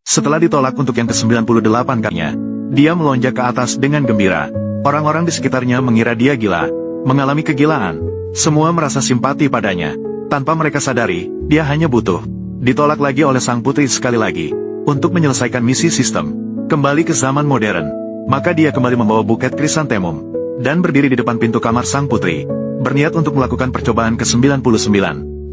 Setelah ditolak untuk yang ke-98 kalinya, dia melonjak ke atas dengan gembira. Orang-orang di sekitarnya mengira dia gila, mengalami kegilaan. Semua merasa simpati padanya. Tanpa mereka sadari, dia hanya butuh ditolak lagi oleh sang putri sekali lagi, untuk menyelesaikan misi sistem. Kembali ke zaman modern, maka dia kembali membawa buket krisantemum, dan berdiri di depan pintu kamar sang putri, berniat untuk melakukan percobaan ke-99.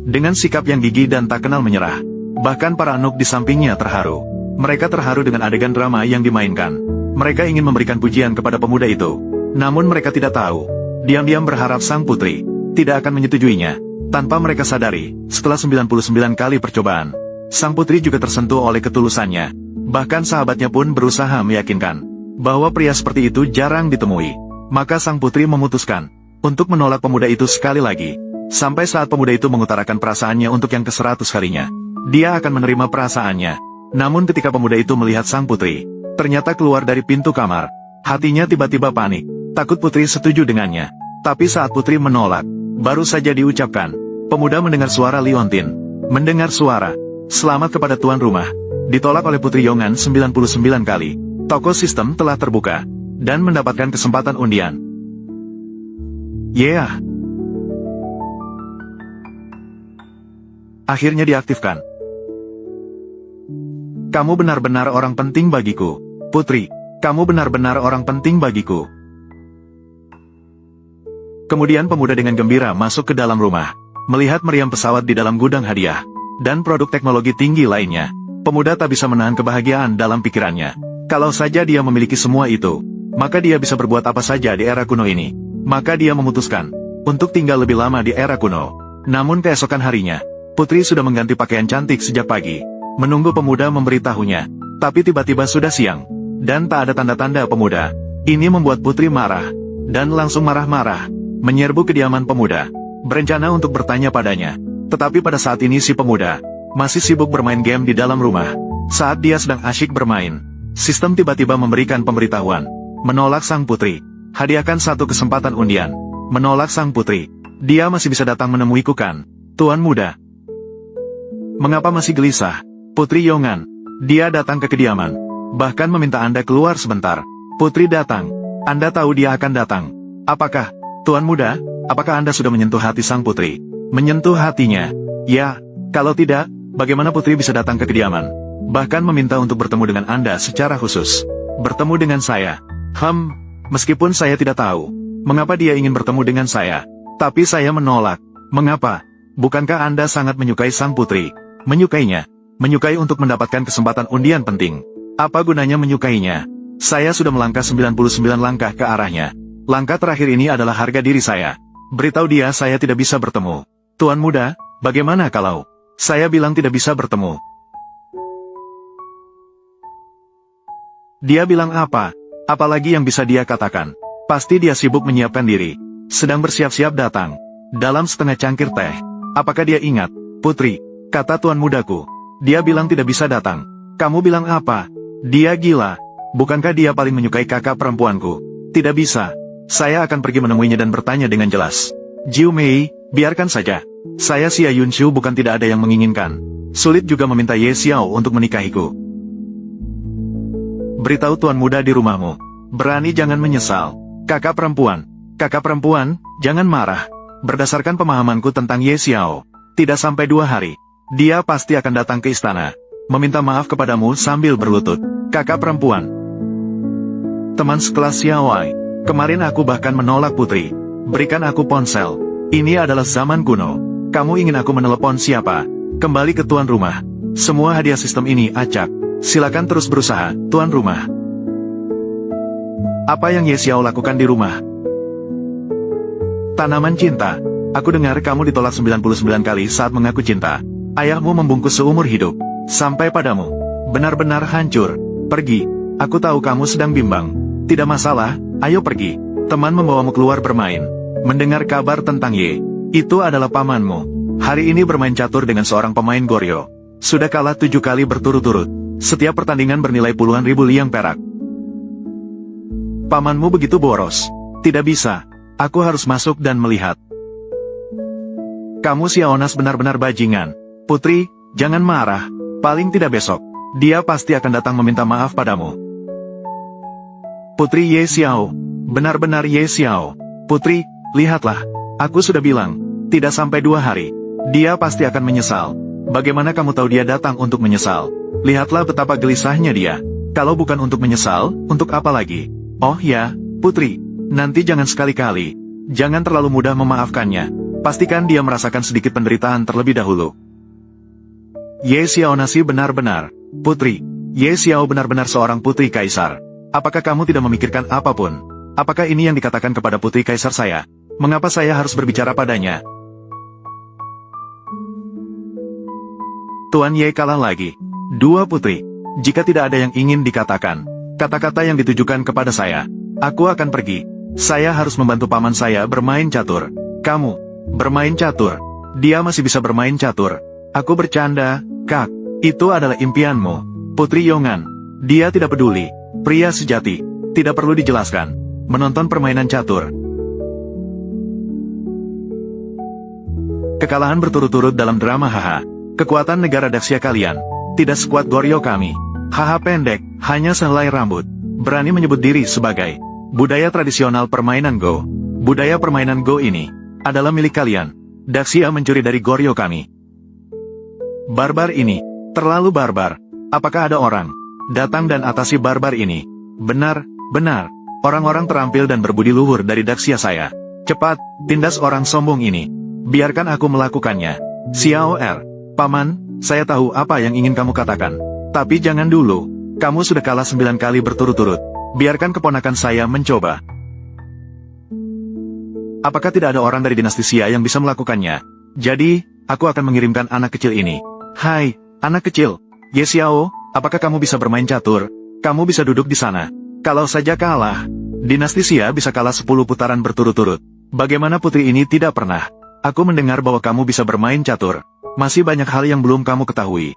Dengan sikap yang gigih dan tak kenal menyerah. Bahkan para Anouk di sampingnya terharu. Mereka terharu dengan adegan drama yang dimainkan. Mereka ingin memberikan pujian kepada pemuda itu. Namun mereka tidak tahu. Diam-diam berharap sang putri tidak akan menyetujuinya. Tanpa mereka sadari, setelah 99 kali percobaan, sang putri juga tersentuh oleh ketulusannya. Bahkan sahabatnya pun berusaha meyakinkan bahwa pria seperti itu jarang ditemui. Maka sang putri memutuskan untuk menolak pemuda itu sekali lagi. Sampai saat pemuda itu mengutarakan perasaannya untuk yang ke-100 kalinya. Dia akan menerima perasaannya. Namun ketika pemuda itu melihat sang putri, ternyata keluar dari pintu kamar, hatinya tiba-tiba panik. Takut putri setuju dengannya. Tapi saat putri menolak, baru saja diucapkan, pemuda mendengar suara Liontin. Mendengar suara selamat kepada tuan rumah, ditolak oleh Putri Yongan 99 kali. Toko sistem telah terbuka, dan mendapatkan kesempatan undian. Yeah. Akhirnya diaktifkan. Kamu benar-benar orang penting bagiku, Putri. Kamu benar-benar orang penting bagiku. Kemudian pemuda dengan gembira masuk ke dalam rumah, melihat meriam pesawat di dalam gudang hadiah, dan produk teknologi tinggi lainnya. Pemuda tak bisa menahan kebahagiaan dalam pikirannya. Kalau saja dia memiliki semua itu, maka dia bisa berbuat apa saja di era kuno ini. Maka dia memutuskan untuk tinggal lebih lama di era kuno. Namun keesokan harinya, Putri sudah mengganti pakaian cantik sejak pagi, menunggu pemuda memberitahunya. Tapi tiba-tiba sudah siang, dan tak ada tanda-tanda pemuda. Ini membuat Putri marah, dan langsung marah-marah menyerbu kediaman pemuda, berencana untuk bertanya padanya. Tetapi pada saat ini si pemuda masih sibuk bermain game di dalam rumah. Saat dia sedang asyik bermain, sistem tiba-tiba memberikan pemberitahuan, menolak sang putri. Hadiahkan satu kesempatan undian. Menolak sang putri. Dia masih bisa datang menemuiku kan, tuan muda? Mengapa masih gelisah, Putri Yongan? Dia datang ke kediaman, bahkan meminta Anda keluar sebentar. Putri datang. Anda tahu dia akan datang. Apakah, tuan muda, apakah Anda sudah menyentuh hati sang putri? Menyentuh hatinya? Ya, kalau tidak, bagaimana Putri bisa datang ke kediaman? Bahkan meminta untuk bertemu dengan Anda secara khusus. Bertemu dengan saya. Meskipun saya tidak tahu mengapa dia ingin bertemu dengan saya, tapi saya menolak. Mengapa? Bukankah Anda sangat menyukai sang putri? Menyukainya? Menyukai untuk mendapatkan kesempatan undian penting. Apa gunanya menyukainya? Saya sudah melangkah 99 langkah ke arahnya. Langkah terakhir ini adalah harga diri saya. Beritahu dia saya tidak bisa bertemu. Tuan muda, bagaimana kalau saya bilang tidak bisa bertemu? Dia bilang apa? Apalagi yang bisa dia katakan? Pasti dia sibuk menyiapkan diri, sedang bersiap-siap datang, dalam setengah cangkir teh. Apakah dia ingat, Putri, kata tuan mudaku, dia bilang tidak bisa datang. Kamu bilang apa? Dia gila. Bukankah dia paling menyukai kakak perempuanku? Tidak bisa. Saya akan pergi menemuinya dan bertanya dengan jelas. Jiu Mei, biarkan saja. Saya Xia Yunshu bukan tidak ada yang menginginkan. Sulit juga meminta Ye Xiao untuk menikahiku. Beritahu tuan muda di rumahmu. Berani jangan menyesal. Kakak perempuan, jangan marah. Berdasarkan pemahamanku tentang Ye Xiao, tidak sampai 2 hari, dia pasti akan datang ke istana, meminta maaf kepadamu sambil berlutut. Kakak perempuan. Teman sekelas Xiaowei. Kemarin aku bahkan menolak Putri. Berikan aku ponsel. Ini adalah zaman kuno. Kamu ingin aku menelepon siapa? Kembali ke tuan rumah. Semua hadiah sistem ini acak. Silakan terus berusaha, tuan rumah. Apa yang Ye Xiao lakukan di rumah? Tanaman cinta. Aku dengar kamu ditolak 99 kali saat mengaku cinta. Ayahmu membungkus seumur hidup. Sampai padamu. Benar-benar hancur. Pergi. Aku tahu kamu sedang bimbang. Tidak masalah, ayo pergi. Teman membawamu keluar bermain. Mendengar kabar tentang Ye. Itu adalah pamanmu. Hari ini bermain catur dengan seorang pemain Goryo. Sudah kalah 7 kali berturut-turut. Setiap pertandingan bernilai puluhan ribu liang perak. Pamanmu begitu boros. Tidak bisa. Aku harus masuk dan melihat. Kamu Xiaonas benar-benar bajingan. Putri, jangan marah. Paling tidak besok. dia pasti akan datang meminta maaf padamu. Putri Ye Xiao, benar-benar Ye Xiao. Putri, lihatlah, aku sudah bilang, tidak sampai 2 hari, dia pasti akan menyesal. Bagaimana kamu tahu dia datang untuk menyesal? Lihatlah betapa gelisahnya dia. Kalau bukan untuk menyesal, untuk apa lagi? Oh ya, Putri, nanti jangan sekali-kali, jangan terlalu mudah memaafkannya. Pastikan dia merasakan sedikit penderitaan terlebih dahulu. Ye Xiao Nasi benar-benar. Putri, Ye Xiao benar-benar seorang putri kaisar. Apakah kamu tidak memikirkan apapun? Apakah ini yang dikatakan kepada putri kaisar saya? Mengapa saya harus berbicara padanya? Tuan Ye kalah lagi. 2 putri. Jika tidak ada yang ingin dikatakan, kata-kata yang ditujukan kepada saya, aku akan pergi. Saya harus membantu paman saya bermain catur. Kamu, bermain catur. Dia masih bisa bermain catur. Aku bercanda, Kak. Itu adalah impianmu. Putri Yongan. Dia tidak peduli. Pria sejati. Tidak perlu dijelaskan. Menonton permainan catur. Kekalahan berturut-turut dalam drama haha. Kekuatan negara Daxia kalian. Tidak sekuat Goryeo kami. Haha pendek, hanya sehelai rambut. Berani menyebut diri sebagai budaya tradisional permainan Go. Budaya permainan Go ini adalah milik kalian. Daxia mencuri dari Goryeo kami. Barbar ini, terlalu barbar. Apakah ada orang datang dan atasi barbar ini? Benar, benar. Orang-orang terampil dan berbudi luhur dari Daxia saya. Cepat, tindas orang sombong ini. Biarkan aku melakukannya. Xiao Er, Paman, saya tahu apa yang ingin kamu katakan. Tapi jangan dulu. Kamu sudah kalah 9 kali berturut-turut. Biarkan keponakan saya mencoba. Apakah tidak ada orang dari dinasti Xia yang bisa melakukannya? Jadi, aku akan mengirimkan anak kecil ini. Hai, anak kecil. Ye Xiao, apakah kamu bisa bermain catur? Kamu bisa duduk di sana. Kalau saja kalah, dinasti Xia bisa kalah 10 putaran berturut-turut. Bagaimana putri ini tidak pernah? Aku mendengar bahwa kamu bisa bermain catur. Masih banyak hal yang belum kamu ketahui.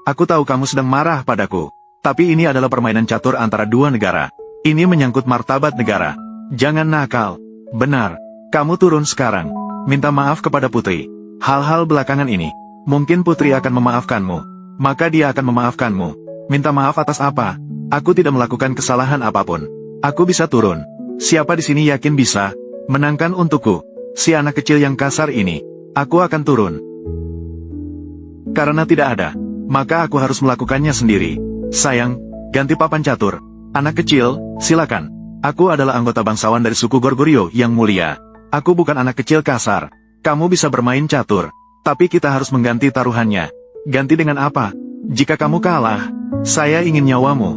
Aku tahu kamu sedang marah padaku. Tapi ini adalah permainan catur antara 2 negara. Ini menyangkut martabat negara. Jangan nakal. Benar. Kamu turun sekarang. Minta maaf kepada putri. Hal-hal belakangan ini. Mungkin putri akan memaafkanmu. Maka dia akan memaafkanmu. Minta maaf atas apa? Aku tidak melakukan kesalahan apapun. Aku bisa turun. Siapa di sini yakin bisa menangkan untukku? Si anak kecil yang kasar ini. Aku akan turun. Karena tidak ada, maka aku harus melakukannya sendiri. Sayang, ganti papan catur. Anak kecil, silakan. Aku adalah anggota bangsawan dari suku Goryeo yang mulia. Aku bukan anak kecil kasar. Kamu bisa bermain catur. Tapi kita harus mengganti taruhannya. Ganti dengan apa? Jika kamu kalah, saya ingin nyawamu.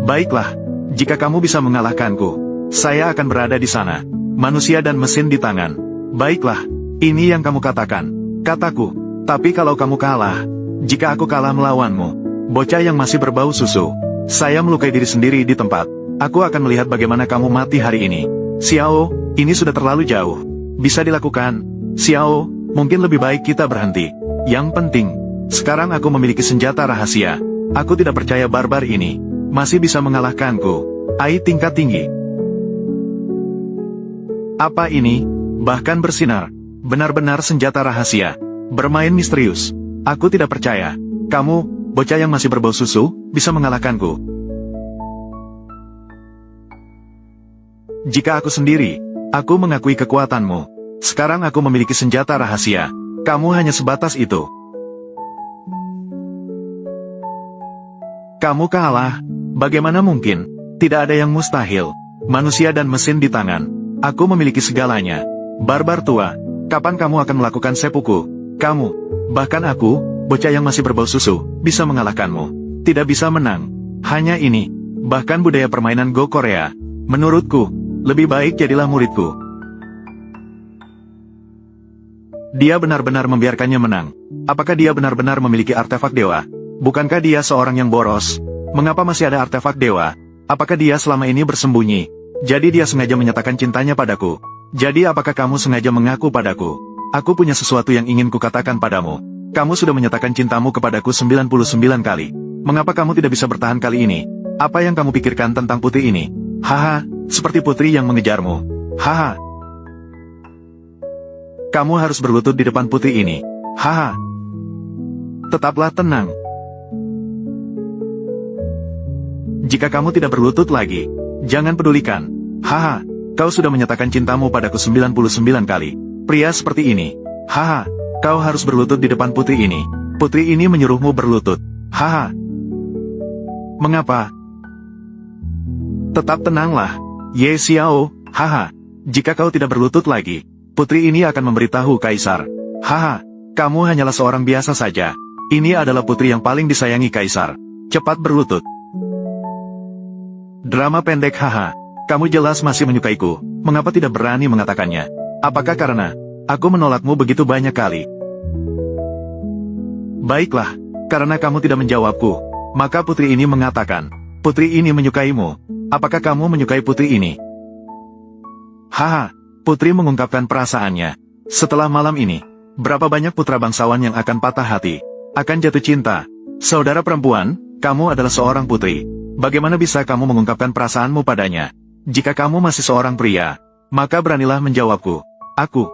Baiklah, jika kamu bisa mengalahkanku, saya akan berada di sana. Manusia dan mesin di tangan. Baiklah, ini yang kamu katakan. Kataku, tapi kalau kamu kalah, jika aku kalah melawanmu, bocah yang masih berbau susu, saya melukai diri sendiri di tempat. Aku akan melihat bagaimana kamu mati hari ini. Xiao, ini sudah terlalu jauh. Bisa dilakukan. Xiao, mungkin lebih baik kita berhenti. Yang penting, sekarang aku memiliki senjata rahasia. Aku tidak percaya barbar ini masih bisa mengalahkanku. AI tingkat tinggi. Apa ini? Bahkan bersinar. Benar-benar senjata rahasia. Bermain misterius. Aku tidak percaya. Kamu, bocah yang masih berbau susu, bisa mengalahkanku. Jika aku sendiri, aku mengakui kekuatanmu. Sekarang aku memiliki senjata rahasia. Kamu hanya sebatas itu. Kamu kalah. Bagaimana mungkin? Tidak ada yang mustahil. Manusia dan mesin di tangan. Aku memiliki segalanya. Barbar tua, kapan kamu akan melakukan seppuku? Kamu, bahkan aku, bocah yang masih berbau susu, bisa mengalahkanmu. Tidak bisa menang. Hanya ini. Bahkan budaya permainan Go Korea. Menurutku, lebih baik jadilah muridku. Dia benar-benar membiarkannya menang. Apakah dia benar-benar memiliki artefak dewa? Bukankah dia seorang yang boros? Mengapa masih ada artefak dewa? Apakah dia selama ini bersembunyi? Jadi dia sengaja menyatakan cintanya padaku. Jadi apakah kamu sengaja mengaku padaku? Aku punya sesuatu yang ingin kukatakan padamu. Kamu sudah menyatakan cintamu kepadaku 99 kali. Mengapa kamu tidak bisa bertahan kali ini? Apa yang kamu pikirkan tentang putri ini? Haha, seperti putri yang mengejarmu. Haha. Kamu harus berlutut di depan putri ini. Haha, Tetaplah tenang. Jika kamu tidak berlutut lagi, jangan pedulikan. Haha, kau sudah menyatakan cintamu padaku 99 kali. Pria seperti ini. Haha, kau harus berlutut di depan putri ini. Putri ini menyuruhmu berlutut. Haha. Mengapa? Tetap tenanglah, Ye Xiao. Haha, jika kau tidak berlutut lagi, putri ini akan memberitahu Kaisar. Haha, kamu hanyalah seorang biasa saja. Ini adalah putri yang paling disayangi Kaisar. Cepat berlutut. Drama pendek. Haha, kamu jelas masih menyukaiku. Mengapa tidak berani mengatakannya? Apakah karena aku menolakmu begitu banyak kali? Baiklah, karena kamu tidak menjawabku, maka putri ini mengatakan, putri ini menyukaimu. Apakah kamu menyukai putri ini? Haha, putri mengungkapkan perasaannya. Setelah malam ini, berapa banyak putra bangsawan yang akan patah hati, akan jatuh cinta. Saudara perempuan, kamu adalah seorang putri. Bagaimana bisa kamu mengungkapkan perasaanmu padanya? Jika kamu masih seorang pria, maka beranilah menjawabku. Aku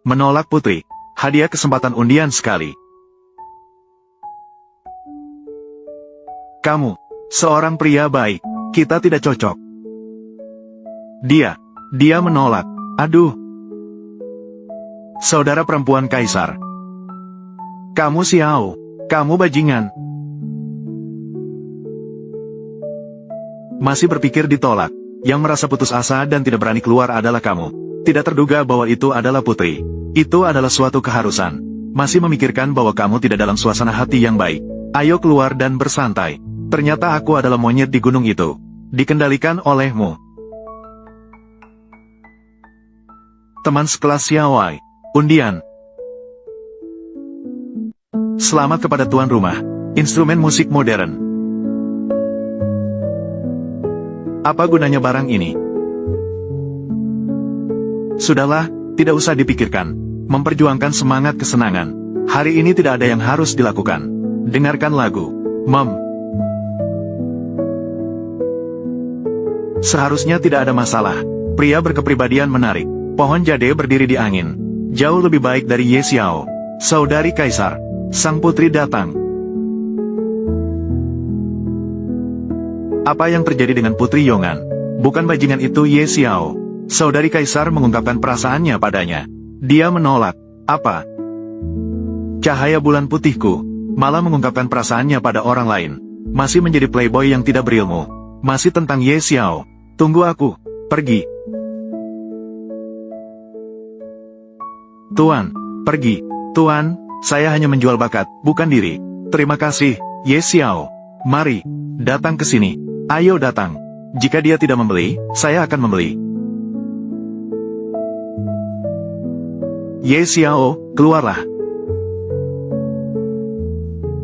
menolak putri. Hadiah kesempatan undian sekali. Kamu seorang pria baik. Kita tidak cocok. Dia menolak. Aduh. Saudara perempuan Kaisar. Kamu Xiao. Kamu bajingan. Masih berpikir ditolak. Yang merasa putus asa dan tidak berani keluar adalah kamu. Tidak terduga bahwa itu adalah putri. Itu adalah suatu keharusan. Masih memikirkan bahwa kamu tidak dalam suasana hati yang baik. Ayo keluar dan bersantai. Ternyata aku adalah monyet di gunung itu. Dikendalikan olehmu. Teman sekelas Xiaowei. Undian. Selamat kepada tuan rumah. Instrumen musik modern. Apa gunanya barang ini? Sudahlah, tidak usah dipikirkan. Memperjuangkan semangat kesenangan. Hari ini tidak ada yang harus dilakukan. Dengarkan lagu. Seharusnya tidak ada masalah. Pria berkepribadian menarik. Pohon jade berdiri di angin. Jauh lebih baik dari Ye Xiao. Saudari Kaisar. Sang putri datang. Apa yang terjadi dengan Putri Yongan? Bukan bajingan itu Ye Xiao. Saudari Kaisar mengungkapkan perasaannya padanya. Dia menolak. Apa? Cahaya bulan putihku. Malah mengungkapkan perasaannya pada orang lain. Masih menjadi playboy yang tidak berilmu. Masih tentang Ye Xiao. Tunggu aku. Pergi. Tuan. Pergi. Tuan, saya hanya menjual bakat, bukan diri. Terima kasih, Ye Xiao. Mari. Datang ke sini. Ayo datang. Jika dia tidak membeli, saya akan membeli. Ye Xiao, keluarlah.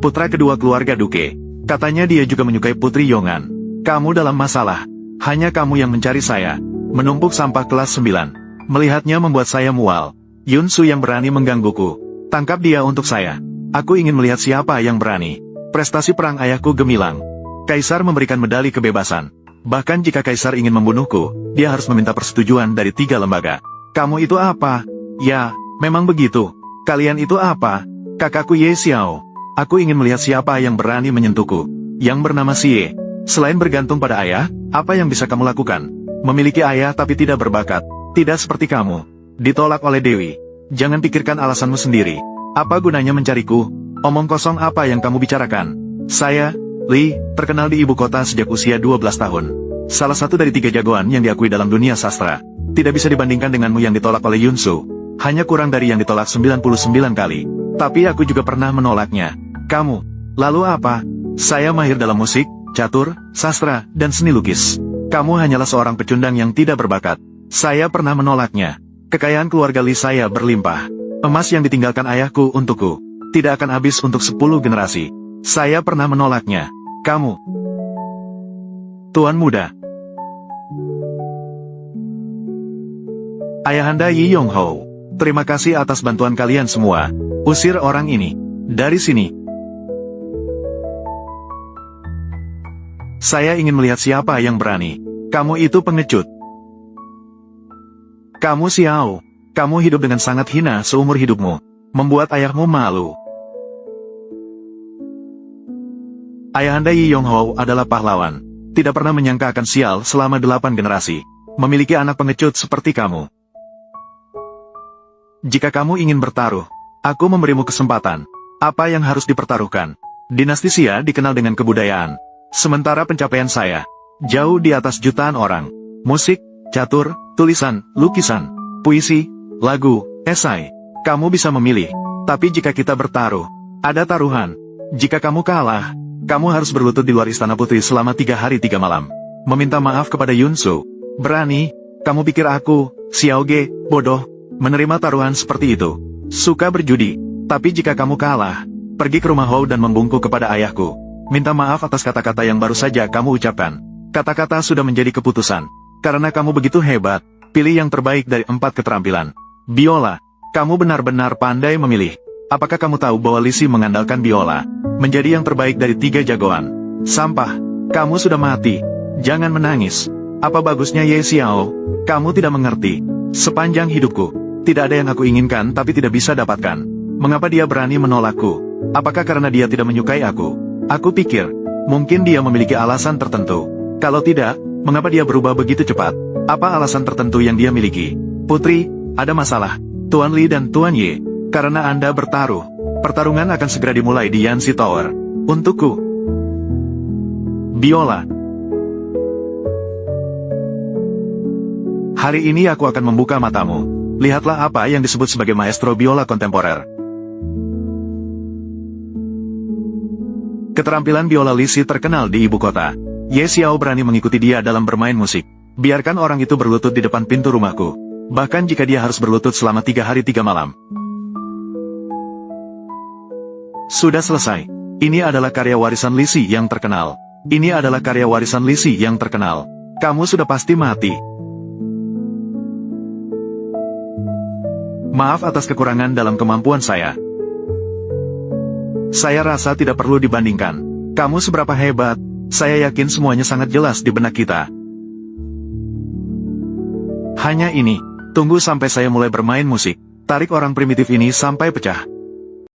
Putra kedua keluarga Duke. Katanya dia juga menyukai Putri Yongan. Kamu dalam masalah. Hanya kamu yang mencari saya. Menumpuk sampah kelas 9. Melihatnya membuat saya mual. Yun Su yang berani menggangguku. Tangkap dia untuk saya. Aku ingin melihat siapa yang berani. Prestasi perang ayahku gemilang. Kaisar memberikan medali kebebasan. Bahkan jika Kaisar ingin membunuhku, dia harus meminta persetujuan dari 3 lembaga. Kamu itu apa? Ya, memang begitu. Kalian itu apa? Kakakku Ye Xiao. Aku ingin melihat siapa yang berani menyentuhku. Yang bernama Xie. Selain bergantung pada ayah, apa yang bisa kamu lakukan? Memiliki ayah tapi tidak berbakat. Tidak seperti kamu. Ditolak oleh Dewi. Jangan pikirkan alasanmu sendiri. Apa gunanya mencariku? Omong kosong apa yang kamu bicarakan? Saya, Li, terkenal di ibu kota sejak usia 12 tahun. Salah satu dari 3 jagoan yang diakui dalam dunia sastra. Tidak bisa dibandingkan denganmu yang ditolak oleh Yun Su. Hanya kurang dari yang ditolak 99 kali. Tapi aku juga pernah menolaknya. Kamu, lalu apa? Saya mahir dalam musik, catur, sastra, dan seni lukis. Kamu hanyalah seorang pecundang yang tidak berbakat. Saya pernah menolaknya. Kekayaan keluarga Li saya berlimpah. Emas yang ditinggalkan ayahku untukku. Tidak akan habis untuk 10 generasi. Saya pernah menolaknya. Kamu, Tuan muda. Ayahanda Yi Yong Ho. Terima kasih atas bantuan kalian semua. Usir orang ini. Dari sini. Saya ingin melihat siapa yang berani. Kamu itu pengecut. Kamu Xiao. Kamu hidup dengan sangat hina seumur hidupmu. Membuat ayahmu malu. Ayahanda Yi Yonghou adalah pahlawan. Tidak pernah menyangka akan sial selama 8 generasi. Memiliki anak pengecut seperti kamu. Jika kamu ingin bertaruh, aku memberimu kesempatan. Apa yang harus dipertaruhkan? Dinasti Xia dikenal dengan kebudayaan. Sementara pencapaian saya, jauh di atas jutaan orang. Musik, catur, tulisan, lukisan, puisi, lagu, esai. Kamu bisa memilih. Tapi jika kita bertaruh, ada taruhan. Jika kamu kalah, kamu harus berlutut di luar Istana Putri selama 3 hari 3 malam. Meminta maaf kepada Yunsu. Berani? Kamu pikir aku, Xiaoge, bodoh, menerima taruhan seperti itu? Suka berjudi. Tapi jika kamu kalah, pergi ke rumah Hou dan membungkuk kepada ayahku. Minta maaf atas kata-kata yang baru saja kamu ucapkan. Kata-kata sudah menjadi keputusan. Karena kamu begitu hebat, pilih yang terbaik dari 4 keterampilan. Biola, kamu benar-benar pandai memilih. Apakah kamu tahu bahwa Lisi mengandalkan biola menjadi yang terbaik dari 3 jagoan? Sampah, kamu sudah mati. Jangan menangis. Apa bagusnya Ye Xiao? Kamu tidak mengerti. Sepanjang hidupku, tidak ada yang aku inginkan tapi tidak bisa dapatkan. Mengapa dia berani menolakku? Apakah karena dia tidak menyukai aku? Aku pikir, mungkin dia memiliki alasan tertentu. Kalau tidak, mengapa dia berubah begitu cepat? Apa alasan tertentu yang dia miliki? Putri, ada masalah. Tuan Li dan Tuan Ye, karena Anda bertaruh. Pertarungan akan segera dimulai di Yanxi Tower. Untukku. Biola. Hari ini aku akan membuka matamu. Lihatlah apa yang disebut sebagai maestro biola kontemporer. Keterampilan biola Lisi terkenal di ibu kota. Ye Xiao berani mengikuti dia dalam bermain musik. Biarkan orang itu berlutut di depan pintu rumahku. Bahkan jika dia harus berlutut selama 3 hari 3 malam. Sudah selesai. Ini adalah karya warisan Lisi yang terkenal. Ini adalah karya warisan Lisi yang terkenal. Kamu sudah pasti mati. Maaf atas kekurangan dalam kemampuan saya. Saya rasa tidak perlu dibandingkan. Kamu seberapa hebat, saya yakin semuanya sangat jelas di benak kita. Hanya ini, tunggu sampai saya mulai bermain musik. Tarik orang primitif ini sampai pecah.